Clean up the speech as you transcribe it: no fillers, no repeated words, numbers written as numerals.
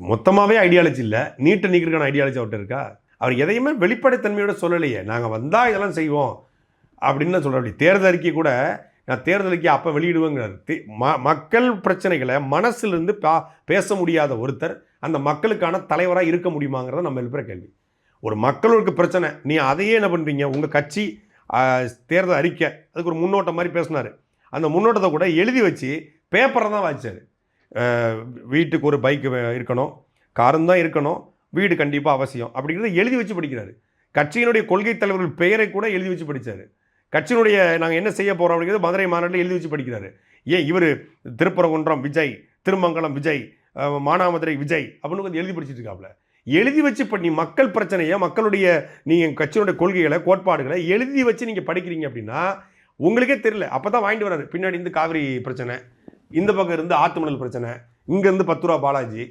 மொத்தமாகவே ஐடியாலஜி இல்லை, நீட்டை நீக்கிறதுக்கான ஐடியாலஜி அவர்கிட்ட இருக்கா? அவர் எதையுமே வெளிப்படைத்தன்மையோட சொல்லலையே. நாங்கள் வந்தால் இதெல்லாம் செய்வோம் அப்படின்னு சொல்கிற. அப்படி தேர்தல் அறிக்கை கூட நான் தேர்தல் அறிக்கை அப்போ வெளியிடுவேங்கிறார். மக்கள் பிரச்சனைகளை மனசிலிருந்து பேச முடியாத ஒருத்தர் அந்த மக்களுக்கான தலைவராக இருக்க முடியுமாங்கிறத நம்ம எழுப்புற கேள்வி. ஒரு மக்களுக்கு பிரச்சனை, நீ அதையே என்ன பண்ணுறீங்க? உங்கள் கட்சி தேர்தல் அறிக்கை அதுக்கு ஒரு முன்னோட்டம் மாதிரி பேசினார். அந்த முன்னோட்டத்தை கூட எழுதி வச்சு பேப்பரை தான் வாய்ச்சார். வீட்டுக்கு ஒரு பைக்கு இருக்கணும், காரும் தான் இருக்கணும், வீடு கண்டிப்பாக அவசியம் அப்படிங்கிறத எழுதி வச்சு படிக்கிறாரு. கட்சியினுடைய கொள்கை தலைவர்கள் பெயரை கூட எழுதி வச்சு படித்தார். கட்சியினுடைய நாங்கள் என்ன செய்ய போகிறோம் அப்படிங்கிறது மதுரை மாநாட்டில் எழுதி வச்சு படிக்கிறாரு. ஏன் இவர் திருப்பரங்குன்றம் விஜய், திருமங்கலம் விஜய், மானாமதுரை விஜய் அப்படின்னு கொஞ்சம் எழுதி படிச்சுட்டு இருக்காப்புல. எழுதி வச்சு பண்ணி மக்கள் பிரச்சனையை, மக்களுடைய நீங்கள் கட்சியினுடைய கொள்கைகளை, கோட்பாடுகளை எழுதி வச்சு நீங்கள் படிக்கிறீங்க அப்படின்னா உங்களுக்கே தெரியல. அப்போ தான் வாங்கிட்டு வராரு. பின்னாடி இருந்து காவிரி பிரச்சனை, இந்த பக்கம் இருந்து ஆத்துமணல் பிரச்சனை, இங்கேருந்து 10 ரூபா பாலாஜி,